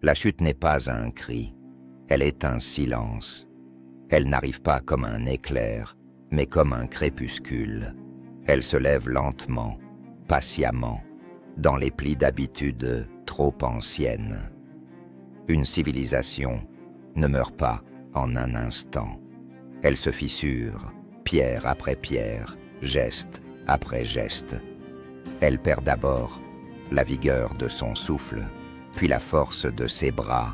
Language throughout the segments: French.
La chute n'est pas un cri, elle est un silence. Elle n'arrive pas comme un éclair, mais comme un crépuscule. Elle se lève lentement, patiemment, dans les plis d'habitudes trop anciennes. Une civilisation ne meurt pas en un instant. Elle se fissure, pierre après pierre, geste après geste. Elle perd d'abord la vigueur de son souffle, puis la force de ses bras,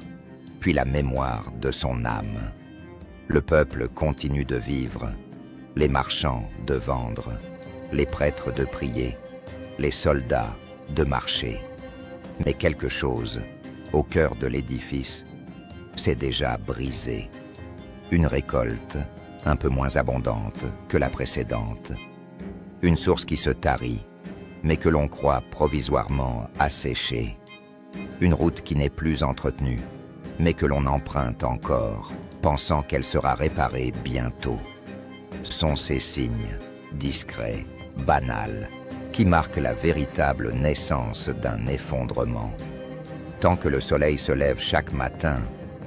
puis la mémoire de son âme. Le peuple continue de vivre, les marchands de vendre, les prêtres de prier, les soldats de marcher. Mais quelque chose, au cœur de l'édifice, s'est déjà brisé. Une récolte un peu moins abondante que la précédente. Une source qui se tarit, mais que l'on croit provisoirement asséchée. Une route qui n'est plus entretenue, mais que l'on emprunte encore, pensant qu'elle sera réparée bientôt. Sont ces signes, discrets, banals, qui marquent la véritable naissance d'un effondrement. Tant que le soleil se lève chaque matin,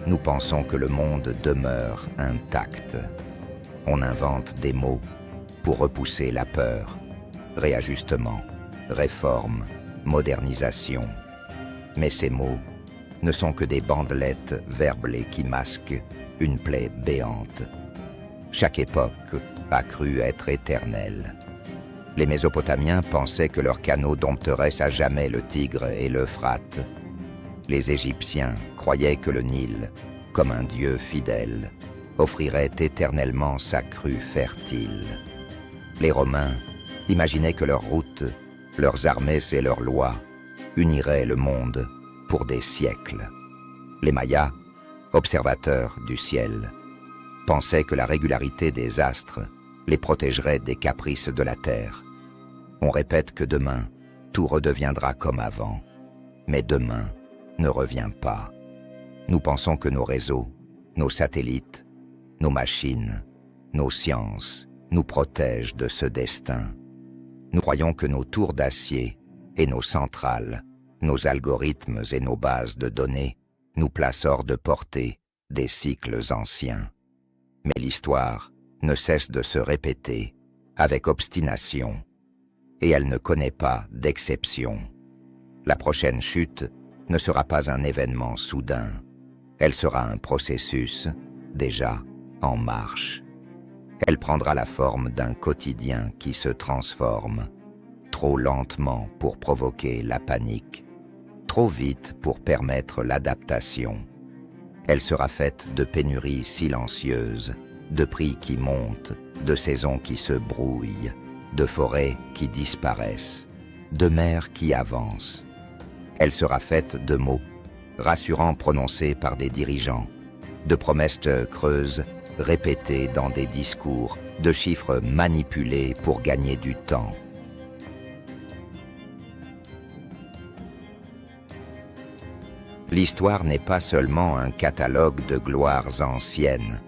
nous pensons que le monde demeure intact. On invente des mots pour repousser la peur. Réajustement, réforme, modernisation. Mais ces mots ne sont que des bandelettes verblées qui masquent une plaie béante. Chaque époque a cru être éternelle. Les Mésopotamiens pensaient que leurs canaux dompteraient à jamais le Tigre et l'Euphrate. Les Égyptiens croyaient que le Nil, comme un dieu fidèle, offrirait éternellement sa crue fertile. Les Romains imaginaient que leurs routes, leurs armées et leurs lois uniraient le monde pour des siècles. Les Mayas, observateurs du ciel, pensaient que la régularité des astres les protégerait des caprices de la terre. On répète que demain, tout redeviendra comme avant. Mais demain ne revient pas. Nous pensons que nos réseaux, nos satellites, nos machines, nos sciences nous protègent de ce destin. Nous croyons que nos tours d'acier et nos centrales, nos algorithmes et nos bases de données nous placent hors de portée des cycles anciens. Mais l'histoire ne cesse de se répéter avec obstination, et elle ne connaît pas d'exception. La prochaine chute ne sera pas un événement soudain, elle sera un processus déjà en marche. Elle prendra la forme d'un quotidien qui se transforme, trop lentement pour provoquer la panique, trop vite pour permettre l'adaptation. Elle sera faite de pénuries silencieuses, de prix qui montent, de saisons qui se brouillent, de forêts qui disparaissent, de mers qui avancent. Elle sera faite de mots, rassurants prononcés par des dirigeants, de promesses creuses répétées dans des discours, de chiffres manipulés pour gagner du temps. L'histoire n'est pas seulement un catalogue de gloires anciennes.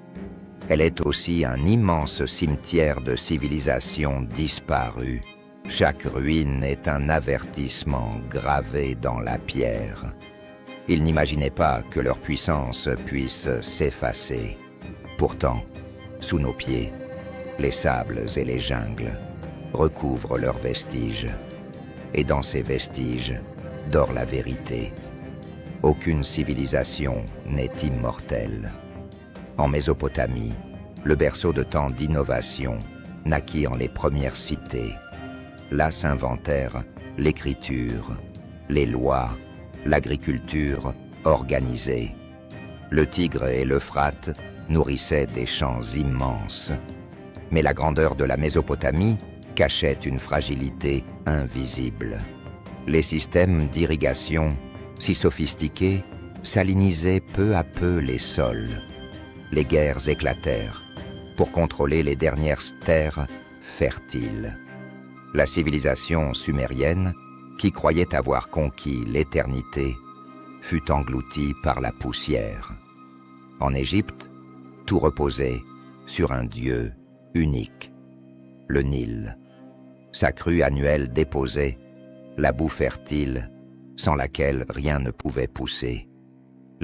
Elle est aussi un immense cimetière de civilisations disparues. Chaque ruine est un avertissement gravé dans la pierre. Ils n'imaginaient pas que leur puissance puisse s'effacer. Pourtant, sous nos pieds, les sables et les jungles recouvrent leurs vestiges. Et dans ces vestiges dort la vérité. Aucune civilisation n'est immortelle. En Mésopotamie, le berceau de tant d'innovation, naquirent les premières cités. Là s'inventèrent l'écriture, les lois, l'agriculture organisée. Le Tigre et l'Euphrate nourrissaient des champs immenses. Mais la grandeur de la Mésopotamie cachait une fragilité invisible. Les systèmes d'irrigation, si sophistiqués, salinisaient peu à peu les sols. Les guerres éclatèrent pour contrôler les dernières terres fertiles. La civilisation sumérienne, qui croyait avoir conquis l'éternité, fut engloutie par la poussière. En Égypte, tout reposait sur un dieu unique, le Nil. Sa crue annuelle déposait la boue fertile sans laquelle rien ne pouvait pousser.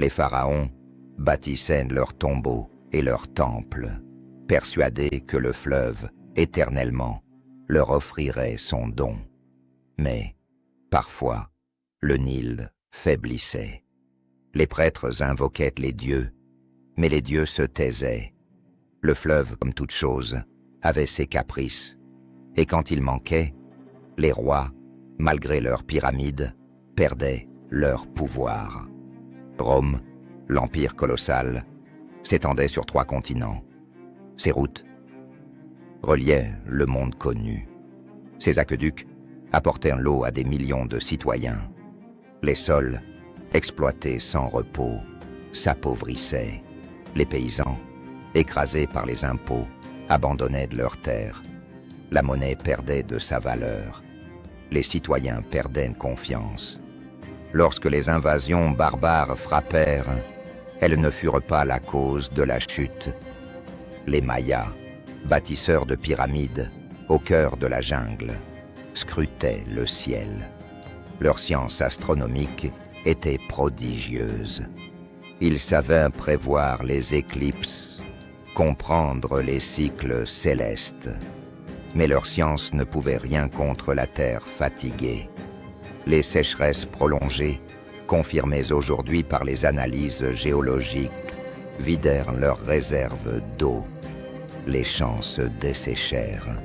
Les pharaons bâtissaient leurs tombeaux et leurs temples, persuadés que le fleuve, éternellement, leur offrirait son don. Mais, parfois, le Nil faiblissait. Les prêtres invoquaient les dieux, mais les dieux se taisaient. Le fleuve, comme toute chose, avait ses caprices, et quand il manquait, les rois, malgré leurs pyramides, perdaient leur pouvoir. Rome, l'empire colossal, s'étendait sur 3 continents. Ses routes reliaient le monde connu. Ses aqueducs apportaient l'eau à des millions de citoyens. Les sols, exploités sans repos, s'appauvrissaient. Les paysans, écrasés par les impôts, abandonnaient de leurs terres. La monnaie perdait de sa valeur. Les citoyens perdaient confiance. Lorsque les invasions barbares frappèrent, elles ne furent pas la cause de la chute. Les Mayas, bâtisseurs de pyramides, au cœur de la jungle, scrutaient le ciel. Leur science astronomique était prodigieuse. Ils savaient prévoir les éclipses, comprendre les cycles célestes. Mais leur science ne pouvait rien contre la terre fatiguée. Les sécheresses prolongées, confirmées aujourd'hui par les analyses géologiques, vidèrent leurs réserves d'eau. Les champs se desséchèrent.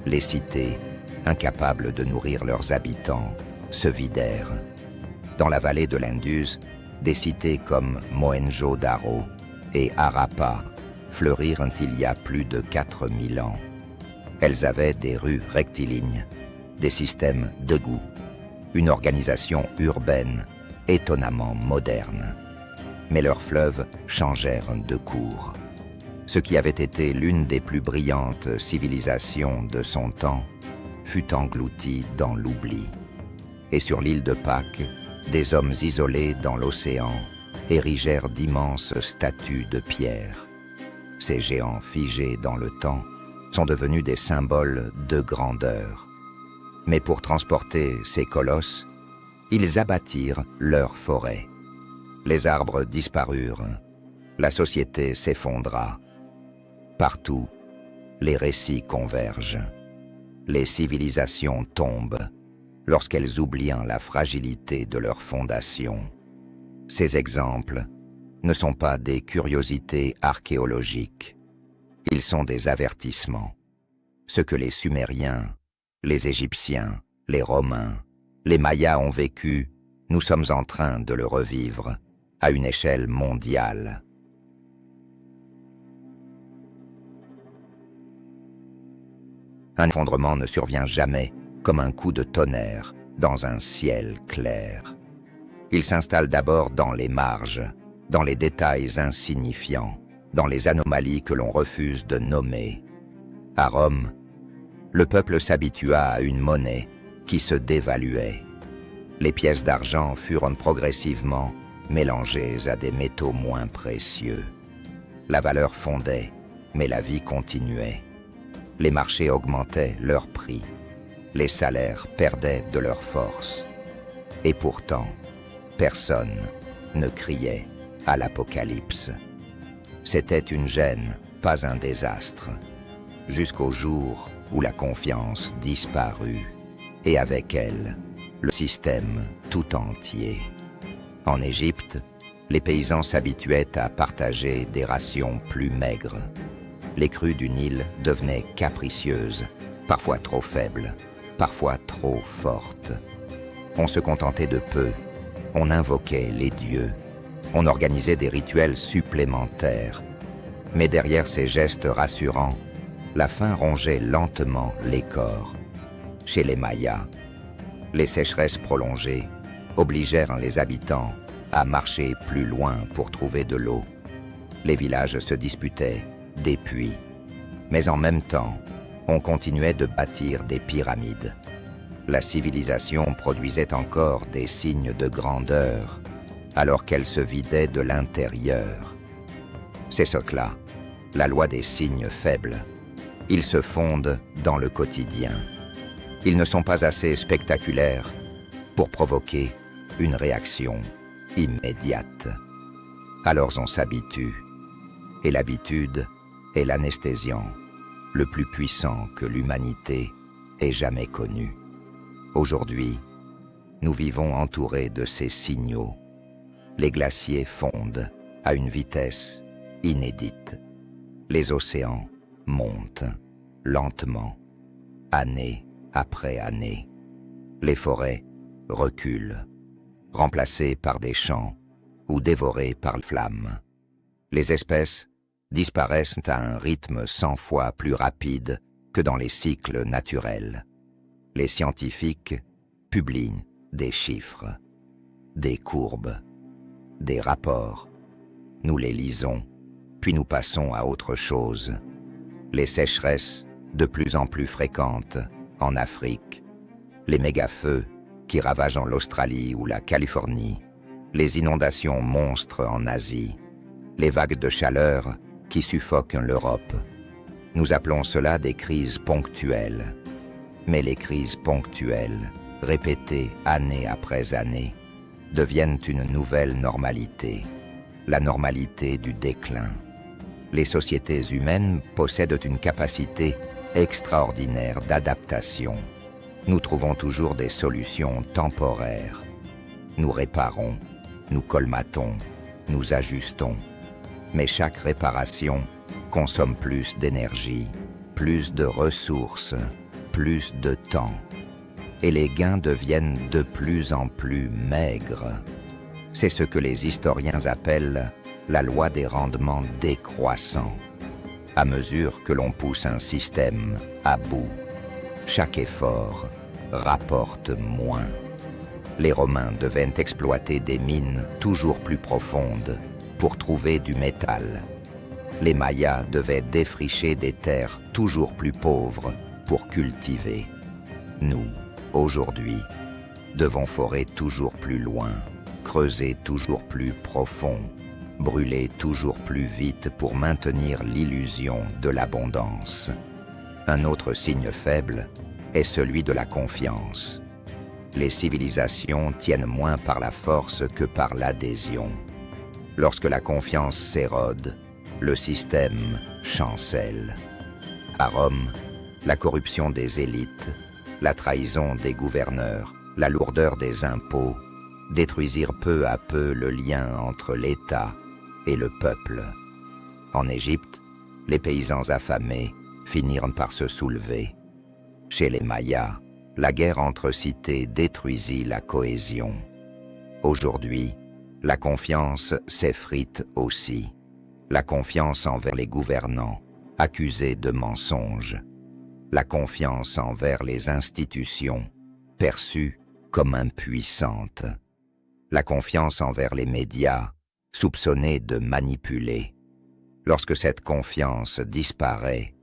Les cités, incapables de nourrir leurs habitants, se vidèrent. Dans la vallée de l'Indus, des cités comme Mohenjo-Daro et Harappa fleurirent il y a plus de 4000 ans. Elles avaient des rues rectilignes, des systèmes d'égouts, une organisation urbaine étonnamment moderne. Mais leurs fleuves changèrent de cours. Ce qui avait été l'une des plus brillantes civilisations de son temps fut englouti dans l'oubli. Et sur l'île de Pâques, des hommes isolés dans l'océan érigèrent d'immenses statues de pierre. Ces géants figés dans le temps sont devenus des symboles de grandeur. Mais pour transporter ces colosses, ils abattirent leurs forêts. Les arbres disparurent, la société s'effondra. Partout, les récits convergent. Les civilisations tombent lorsqu'elles oublient la fragilité de leurs fondations. Ces exemples ne sont pas des curiosités archéologiques. Ils sont des avertissements. Ce que les Sumériens, les Égyptiens, les Romains, les Mayas ont vécu, nous sommes en train de le revivre à une échelle mondiale. Un effondrement ne survient jamais comme un coup de tonnerre dans un ciel clair. Il s'installe d'abord dans les marges, dans les détails insignifiants, dans les anomalies que l'on refuse de nommer. À Rome, le peuple s'habitua à une monnaie qui se dévaluait. Les pièces d'argent furent progressivement mélangées à des métaux moins précieux. La valeur fondait, mais la vie continuait. Les marchés augmentaient leur prix. Les salaires perdaient de leur force. Et pourtant, personne ne criait à l'apocalypse. C'était une gêne, pas un désastre, jusqu'au jour où la confiance disparut, et avec elle, le système tout entier. En Égypte, les paysans s'habituaient à partager des rations plus maigres. Les crues du Nil devenaient capricieuses, parfois trop faibles, parfois trop fortes. On se contentait de peu, on invoquait les dieux, on organisait des rituels supplémentaires. Mais derrière ces gestes rassurants, la faim rongeait lentement les corps. Chez les Mayas, les sécheresses prolongées obligèrent les habitants à marcher plus loin pour trouver de l'eau. Les villages se disputaient des puits, mais en même temps, on continuait de bâtir des pyramides. La civilisation produisait encore des signes de grandeur, alors qu'elle se vidait de l'intérieur. C'est ce que là, la loi des signes faibles. Ils se fondent dans le quotidien. Ils ne sont pas assez spectaculaires pour provoquer une réaction immédiate. Alors on s'habitue. Et l'habitude est l'anesthésiant, le plus puissant que l'humanité ait jamais connu. Aujourd'hui, nous vivons entourés de ces signaux. Les glaciers fondent à une vitesse inédite. Les océans montent lentement, année après année. Les forêts reculent, remplacées par des champs ou dévorées par les flammes. Les espèces disparaissent à un rythme 100 fois plus rapide que dans les cycles naturels. Les scientifiques publient des chiffres, des courbes, des rapports. Nous les lisons, puis nous passons à autre chose. Les sécheresses de plus en plus fréquentes en Afrique, les méga-feux qui ravagent en l'Australie ou la Californie, les inondations monstres en Asie, les vagues de chaleur qui suffoquent l'Europe. Nous appelons cela des crises ponctuelles. Mais les crises ponctuelles, répétées année après année, deviennent une nouvelle normalité, la normalité du déclin. Les sociétés humaines possèdent une capacité extraordinaire d'adaptation. Nous trouvons toujours des solutions temporaires. Nous réparons, nous colmatons, nous ajustons. Mais chaque réparation consomme plus d'énergie, plus de ressources, plus de temps. Et les gains deviennent de plus en plus maigres. C'est ce que les historiens appellent la loi des rendements décroissants. À mesure que l'on pousse un système à bout, chaque effort rapporte moins. Les Romains devaient exploiter des mines toujours plus profondes pour trouver du métal. Les Mayas devaient défricher des terres toujours plus pauvres pour cultiver. Nous, aujourd'hui, devons forer toujours plus loin, creuser toujours plus profond, brûler toujours plus vite pour maintenir l'illusion de l'abondance. Un autre signe faible est celui de la confiance. Les civilisations tiennent moins par la force que par l'adhésion. Lorsque la confiance s'érode, le système chancelle. À Rome, la corruption des élites, la trahison des gouverneurs, la lourdeur des impôts détruisirent peu à peu le lien entre l'État et le peuple. En Égypte, les paysans affamés finirent par se soulever. Chez les Mayas, la guerre entre cités détruisit la cohésion. Aujourd'hui, la confiance s'effrite aussi. La confiance envers les gouvernants, accusés de mensonges. La confiance envers les institutions, perçues comme impuissantes. La confiance envers les médias, soupçonnés de manipuler. Lorsque cette confiance disparaît,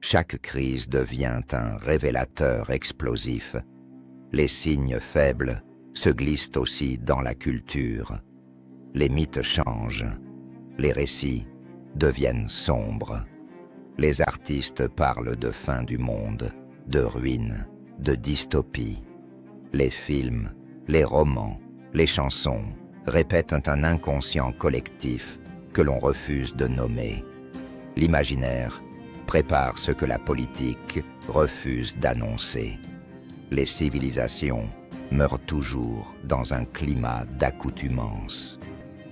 chaque crise devient un révélateur explosif. Les signes faibles se glissent aussi dans la culture. Les mythes changent, les récits deviennent sombres. Les artistes parlent de fin du monde, de ruines, de dystopie. Les films, les romans, les chansons répètent un inconscient collectif que l'on refuse de nommer. L'imaginaire prépare ce que la politique refuse d'annoncer. Les civilisations meurent toujours dans un climat d'accoutumance.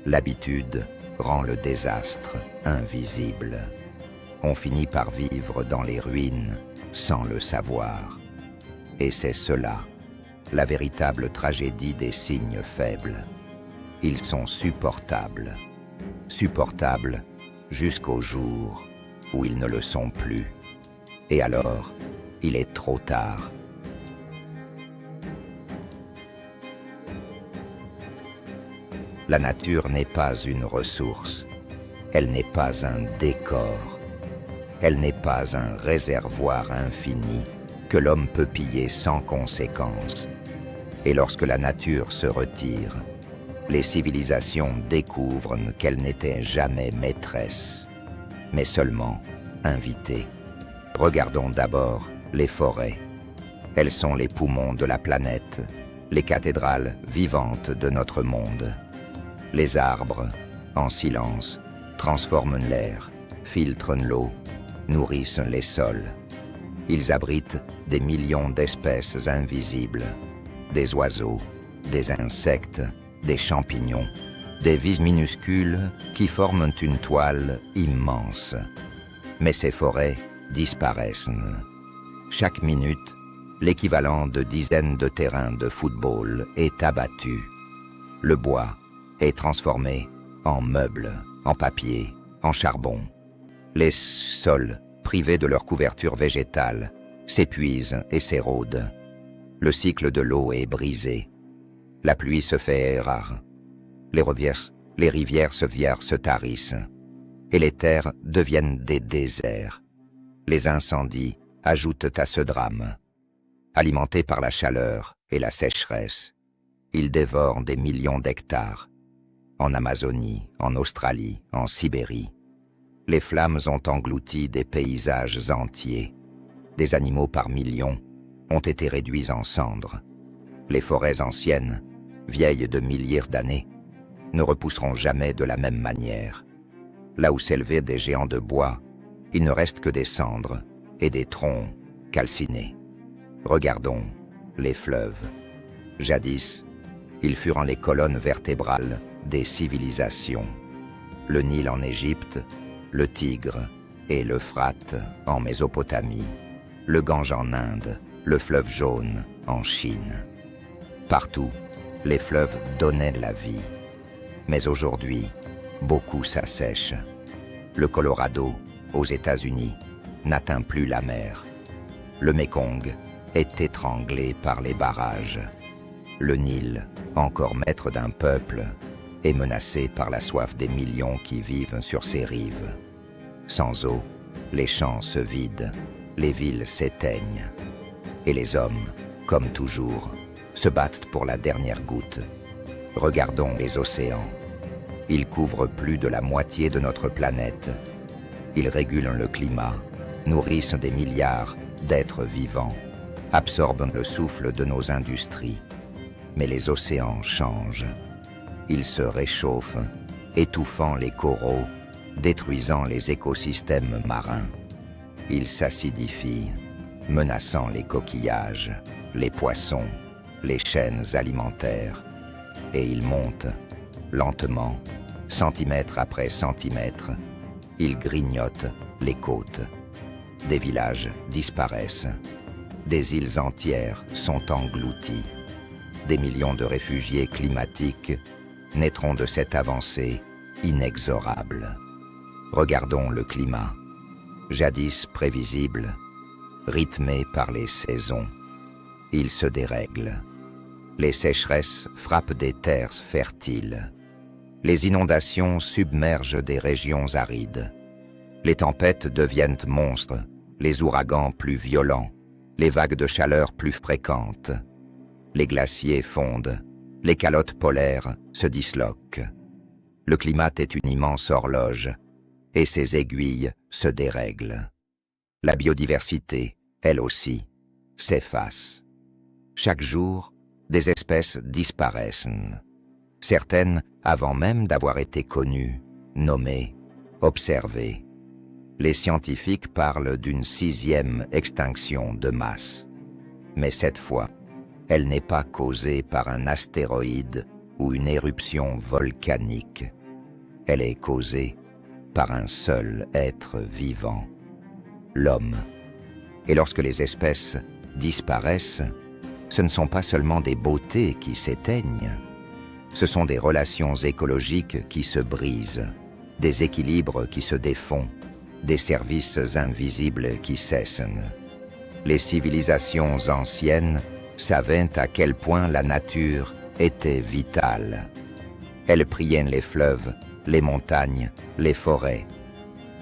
L'habitude rend le désastre invisible. On finit par vivre dans les ruines sans le savoir. Et c'est cela, la véritable tragédie des signes faibles. Ils sont supportables. Supportables jusqu'au jour où ils ne le sont plus. Et alors, il est trop tard. La nature n'est pas une ressource. Elle n'est pas un décor. Elle n'est pas un réservoir infini que l'homme peut piller sans conséquence. Et lorsque la nature se retire, les civilisations découvrent qu'elles n'étaient jamais maîtresses, mais seulement invitées. Regardons d'abord les forêts. Elles sont les poumons de la planète, les cathédrales vivantes de notre monde. Les arbres en silence, transforment l'air, filtrent l'eau, nourrissent les sols. Ils abritent des millions d'espèces invisibles, des oiseaux, des insectes, des champignons, des vies minuscules qui forment une toile immense. Mais ces forêts disparaissent. Chaque minute, l'équivalent de dizaines de terrains de football est abattu. Le bois est transformé en meubles, en papier, en charbon. Les sols, privés de leur couverture végétale, s'épuisent et s'érodent. Le cycle de l'eau est brisé. La pluie se fait rare. Les rivières se tarissent. Et les terres deviennent des déserts. Les incendies ajoutent à ce drame. Alimentés par la chaleur et la sécheresse, ils dévorent des millions d'hectares. En Amazonie, en Australie, en Sibérie, les flammes ont englouti des paysages entiers. Des animaux par millions ont été réduits en cendres. Les forêts anciennes, vieilles de milliers d'années, ne repousseront jamais de la même manière. Là où s'élevaient des géants de bois, il ne reste que des cendres et des troncs calcinés. Regardons les fleuves. Jadis, ils furent les colonnes vertébrales des civilisations. Le Nil en Égypte, le Tigre et l'Euphrate en Mésopotamie, le Gange en Inde, le fleuve jaune en Chine. Partout, les fleuves donnaient la vie. Mais aujourd'hui, beaucoup s'assèchent. Le Colorado, aux États-Unis, n'atteint plus la mer. Le Mékong est étranglé par les barrages. Le Nil, encore maître d'un peuple, est menacé par la soif des millions qui vivent sur ses rives. Sans eau, les champs se vident, les villes s'éteignent. Et les hommes, comme toujours, se battent pour la dernière goutte. Regardons les océans. Ils couvrent plus de la moitié de notre planète. Ils régulent le climat, nourrissent des milliards d'êtres vivants, absorbent le souffle de nos industries. Mais les océans changent. Ils se réchauffent, étouffant les coraux, détruisant les écosystèmes marins. Ils s'acidifient, menaçant les coquillages, les poissons, les chaînes alimentaires. Et ils montent, lentement, centimètre après centimètre. Ils grignotent les côtes. Des villages disparaissent. Des îles entières sont englouties. Des millions de réfugiés climatiques naîtront de cette avancée inexorable. Regardons le climat. Jadis prévisible, rythmé par les saisons, il se dérègle. Les sécheresses frappent des terres fertiles. Les inondations submergent des régions arides. Les tempêtes deviennent monstres, les ouragans plus violents, les vagues de chaleur plus fréquentes. Les glaciers fondent, les calottes polaires se disloquent. Le climat est une immense horloge, et ses aiguilles se dérèglent. La biodiversité, elle aussi, s'efface. Chaque jour, des espèces disparaissent. Certaines avant même d'avoir été connues, nommées, observées. Les scientifiques parlent d'une 6e extinction de masse. Mais cette fois, elle n'est pas causée par un astéroïde ou une éruption volcanique. Elle est causée par un seul être vivant, l'homme. Et lorsque les espèces disparaissent, ce ne sont pas seulement des beautés qui s'éteignent, ce sont des relations écologiques qui se brisent, des équilibres qui se défont, des services invisibles qui cessent. Les civilisations anciennes savaient à quel point la nature était vitale. Elles priaient les fleuves, les montagnes, les forêts.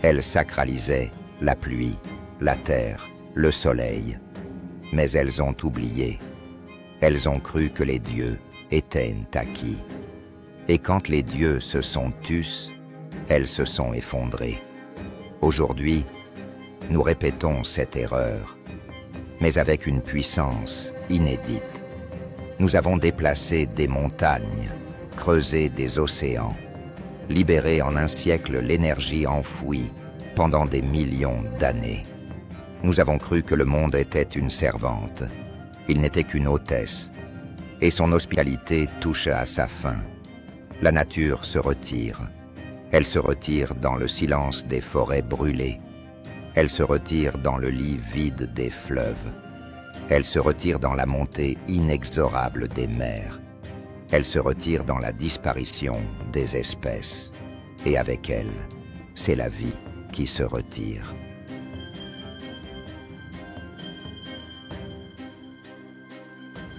Elles sacralisaient la pluie, la terre, le soleil. Mais elles ont oublié. Elles ont cru que les dieux étaient acquis. Et quand les dieux se sont tus, elles se sont effondrées. Aujourd'hui, nous répétons cette erreur, mais avec une puissance inédite. Nous avons déplacé des montagnes, creusé des océans. libérer en un siècle l'énergie enfouie pendant des millions d'années. Nous avons cru que le monde était une servante. Il n'était qu'une hôtesse, et son hospitalité touche à sa fin. La nature se retire. Elle se retire dans le silence des forêts brûlées. Elle se retire dans le lit vide des fleuves. Elle se retire dans la montée inexorable des mers. Elle se retire dans la disparition des espèces. Et avec elle, c'est la vie qui se retire.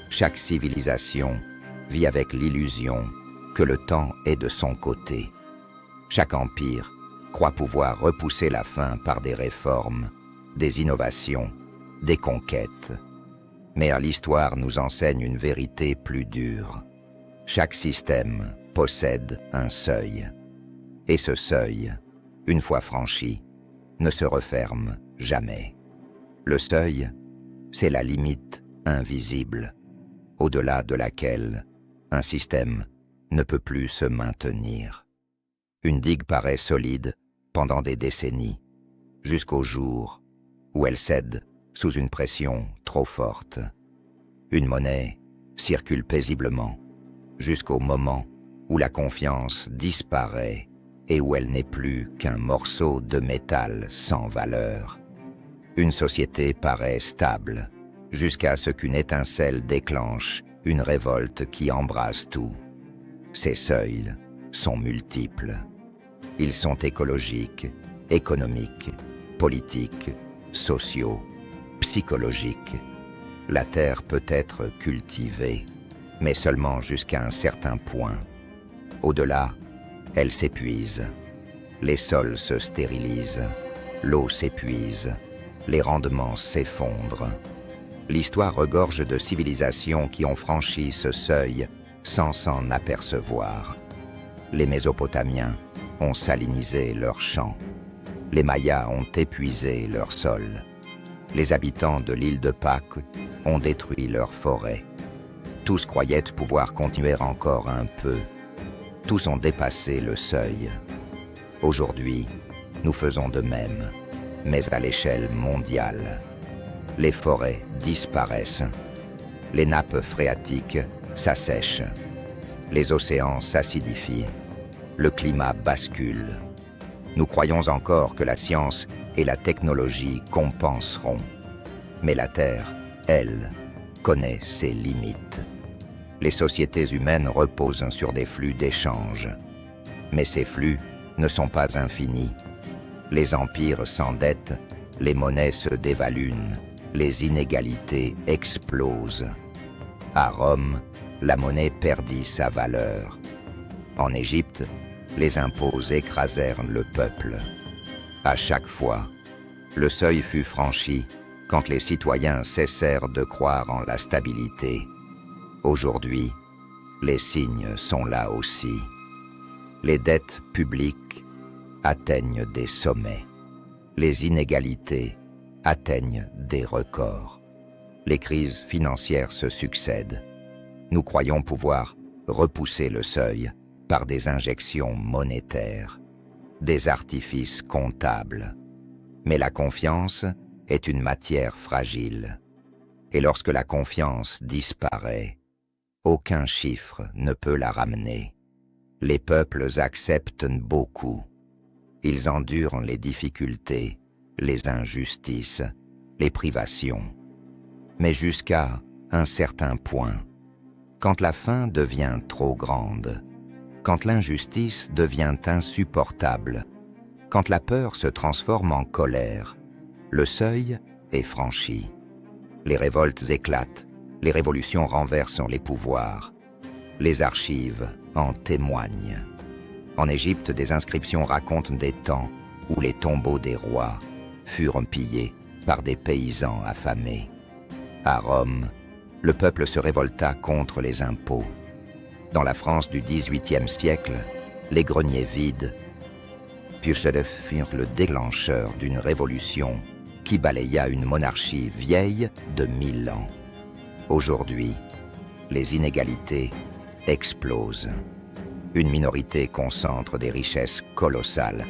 Chaque civilisation vit avec l'illusion que le temps est de son côté. Chaque empire croit pouvoir repousser la fin par des réformes, des innovations, des conquêtes. Mais l'histoire nous enseigne une vérité plus dure. Chaque système possède un seuil. Et ce seuil, une fois franchi, ne se referme jamais. Le seuil, c'est la limite invisible, au-delà de laquelle un système ne peut plus se maintenir. Une digue paraît solide pendant des décennies, jusqu'au jour où elle cède sous une pression trop forte. Une monnaie circule paisiblement, jusqu'au moment où la confiance disparaît et où elle n'est plus qu'un morceau de métal sans valeur. Une société paraît stable, jusqu'à ce qu'une étincelle déclenche une révolte qui embrase tout. Ces seuils sont multiples. Ils sont écologiques, économiques, politiques, sociaux, psychologiques. La terre peut être cultivée, mais seulement jusqu'à un certain point. Au-delà, elle s'épuise. Les sols se stérilisent, l'eau s'épuise, les rendements s'effondrent. L'histoire regorge de civilisations qui ont franchi ce seuil sans s'en apercevoir. Les Mésopotamiens ont salinisé leurs champs. Les Mayas ont épuisé leur sol. Les habitants de l'île de Pâques ont détruit leurs forêts. Tous croyaient pouvoir continuer encore un peu. Tous ont dépassé le seuil. Aujourd'hui, nous faisons de même, mais à l'échelle mondiale. Les forêts disparaissent. Les nappes phréatiques s'assèchent. Les océans s'acidifient. Le climat bascule. Nous croyons encore que la science et la technologie compenseront. Mais la Terre, elle, connaît ses limites. Les sociétés humaines reposent sur des flux d'échanges. Mais ces flux ne sont pas infinis. Les empires s'endettent, les monnaies se dévaluent, les inégalités explosent. À Rome, la monnaie perdit sa valeur. En Égypte, les impôts écrasèrent le peuple. À chaque fois, le seuil fut franchi quand les citoyens cessèrent de croire en la stabilité. Aujourd'hui, les signes sont là aussi. Les dettes publiques atteignent des sommets. Les inégalités atteignent des records. Les crises financières se succèdent. Nous croyons pouvoir repousser le seuil par des injections monétaires, des artifices comptables. Mais la confiance est une matière fragile. Et lorsque la confiance disparaît, aucun chiffre ne peut la ramener. Les peuples acceptent beaucoup. Ils endurent les difficultés, les injustices, les privations. Mais jusqu'à un certain point, quand la faim devient trop grande, quand l'injustice devient insupportable, quand la peur se transforme en colère, le seuil est franchi. Les révoltes éclatent, les révolutions renversent les pouvoirs. Les archives en témoignent. En Égypte, des inscriptions racontent des temps où les tombeaux des rois furent pillés par des paysans affamés. À Rome, le peuple se révolta contre les impôts. Dans la France du XVIIIe siècle, les greniers vides furent le déclencheur d'une révolution qui balaya une monarchie vieille de 1000 ans. Aujourd'hui, les inégalités explosent. Une minorité concentre des richesses colossales,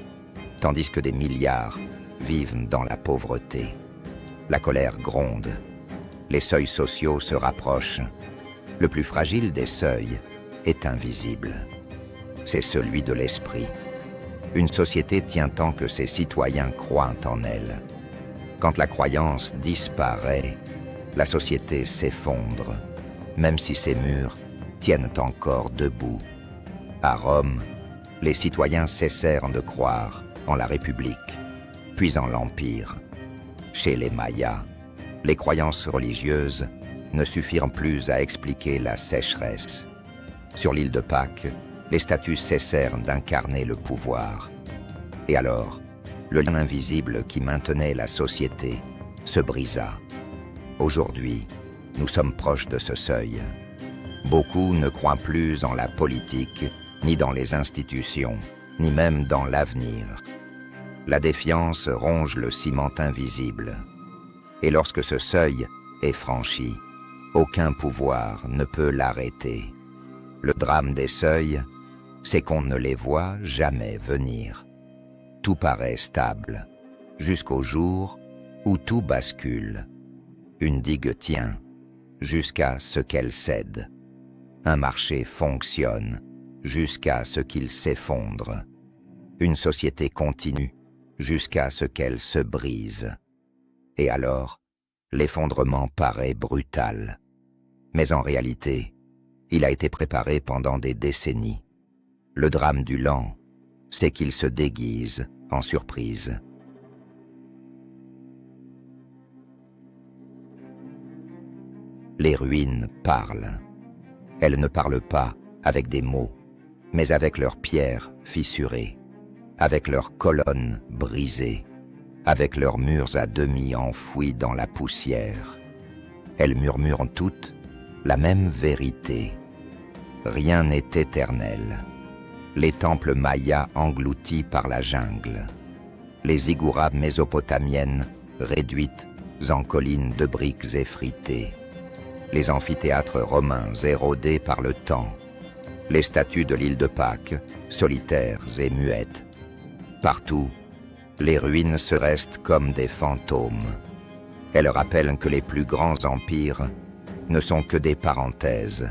tandis que des milliards vivent dans la pauvreté. La colère gronde. Les seuils sociaux se rapprochent. Le plus fragile des seuils est invisible. C'est celui de l'esprit. Une société tient tant que ses citoyens croient en elle. Quand la croyance disparaît, la société s'effondre, même si ses murs tiennent encore debout. À Rome, les citoyens cessèrent de croire en la République, puis en l'Empire. Chez les Mayas, les croyances religieuses ne suffirent plus à expliquer la sécheresse. Sur l'île de Pâques, les statues cessèrent d'incarner le pouvoir. Et alors, le lien invisible qui maintenait la société se brisa. Aujourd'hui, nous sommes proches de ce seuil. Beaucoup ne croient plus en la politique, ni dans les institutions, ni même dans l'avenir. La défiance ronge le ciment invisible. Et lorsque ce seuil est franchi, aucun pouvoir ne peut l'arrêter. Le drame des seuils, c'est qu'on ne les voit jamais venir. Tout paraît stable, jusqu'au jour où tout bascule. Une digue tient, jusqu'à ce qu'elle cède. Un marché fonctionne, jusqu'à ce qu'il s'effondre. Une société continue, jusqu'à ce qu'elle se brise. Et alors, l'effondrement paraît brutal. Mais en réalité, il a été préparé pendant des décennies. Le drame du lent, c'est qu'il se déguise en surprise. Les ruines parlent. Elles ne parlent pas avec des mots, mais avec leurs pierres fissurées, avec leurs colonnes brisées, avec leurs murs à demi enfouis dans la poussière. Elles murmurent toutes la même vérité. Rien n'est éternel. Les temples mayas engloutis par la jungle. Les ziggourats mésopotamiennes réduites en collines de briques effritées. Les amphithéâtres romains érodés par le temps. Les statues de l'île de Pâques, solitaires et muettes. Partout, les ruines se restent comme des fantômes. Elles rappellent que les plus grands empires ne sont que des parenthèses,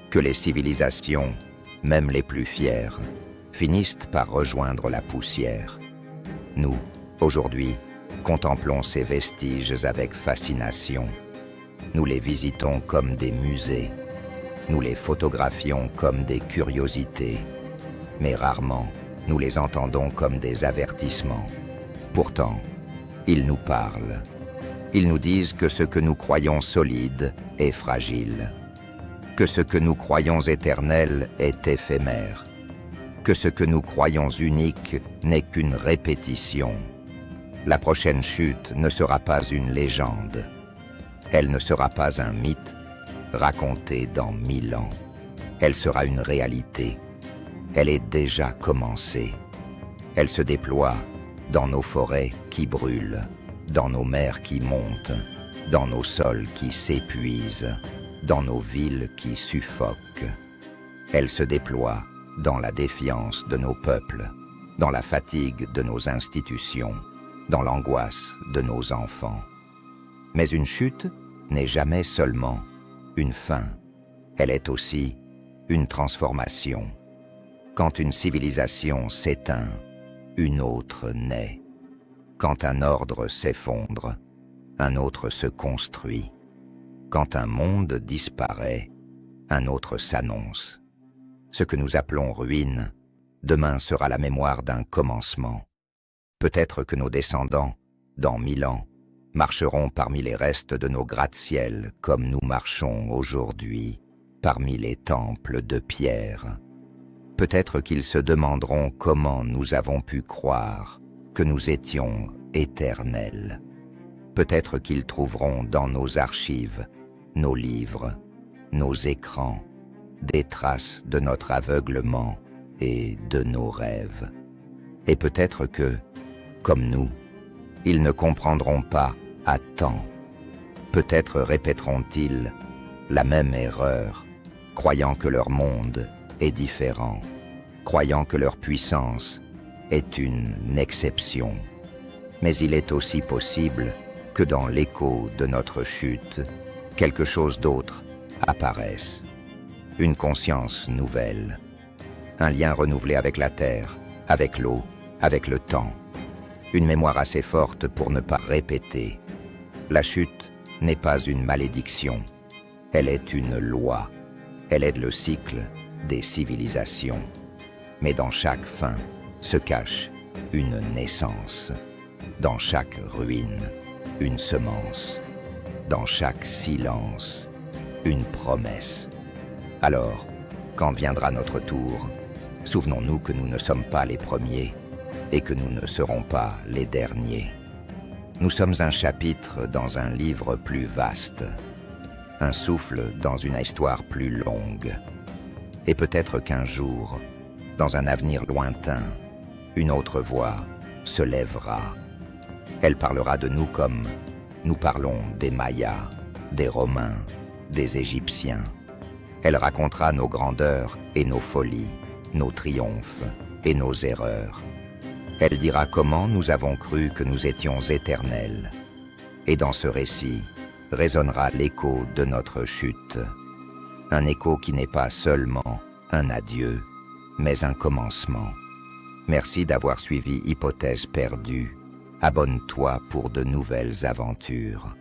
que les civilisations, même les plus fières, finissent par rejoindre la poussière. Nous, aujourd'hui, contemplons ces vestiges avec fascination. Nous les visitons comme des musées. Nous les photographions comme des curiosités. Mais rarement, nous les entendons comme des avertissements. Pourtant, ils nous parlent. Ils nous disent que ce que nous croyons solide est fragile, que ce que nous croyons éternel est éphémère, que ce que nous croyons unique n'est qu'une répétition. La prochaine chute ne sera pas une légende. Elle ne sera pas un mythe raconté dans 1000 ans. Elle sera une réalité. Elle est déjà commencée. Elle se déploie dans nos forêts qui brûlent, dans nos mers qui montent, dans nos sols qui s'épuisent, dans nos villes qui suffoquent. Elle se déploie dans la défiance de nos peuples, dans la fatigue de nos institutions, dans l'angoisse de nos enfants. Mais une chute n'est jamais seulement une fin, elle est aussi une transformation. Quand une civilisation s'éteint, une autre naît. Quand un ordre s'effondre, un autre se construit. Quand un monde disparaît, un autre s'annonce. Ce que nous appelons ruine, demain sera la mémoire d'un commencement. Peut-être que nos descendants, dans 1000 ans, marcheront parmi les restes de nos gratte-ciels comme nous marchons aujourd'hui, parmi les temples de pierre. Peut-être qu'ils se demanderont comment nous avons pu croire que nous étions éternels. Peut-être qu'ils trouveront dans nos archives, nos livres, nos écrans, des traces de notre aveuglement et de nos rêves. Et peut-être que, comme nous, ils ne comprendront pas à temps. Peut-être répéteront-ils la même erreur, croyant que leur monde est différent, croyant que leur puissance est une exception. Mais il est aussi possible que dans l'écho de notre chute, quelque chose d'autre apparaisse. Une conscience nouvelle, un lien renouvelé avec la terre, avec l'eau, avec le temps. Une mémoire assez forte pour ne pas répéter. La chute n'est pas une malédiction, elle est une loi. Elle aide le cycle des civilisations. Mais dans chaque fin se cache une naissance. Dans chaque ruine, une semence. Dans chaque silence, une promesse. Alors, quand viendra notre tour, souvenons-nous que nous ne sommes pas les premiers et que nous ne serons pas les derniers. Nous sommes un chapitre dans un livre plus vaste, un souffle dans une histoire plus longue. Et peut-être qu'un jour, dans un avenir lointain, une autre voix se lèvera. Elle parlera de nous comme nous parlons des Mayas, des Romains, des Égyptiens. Elle racontera nos grandeurs et nos folies, nos triomphes et nos erreurs. Elle dira comment nous avons cru que nous étions éternels. Et dans ce récit résonnera l'écho de notre chute. Un écho qui n'est pas seulement un adieu, mais un commencement. Merci d'avoir suivi Hypothèse perdue. Abonne-toi pour de nouvelles aventures.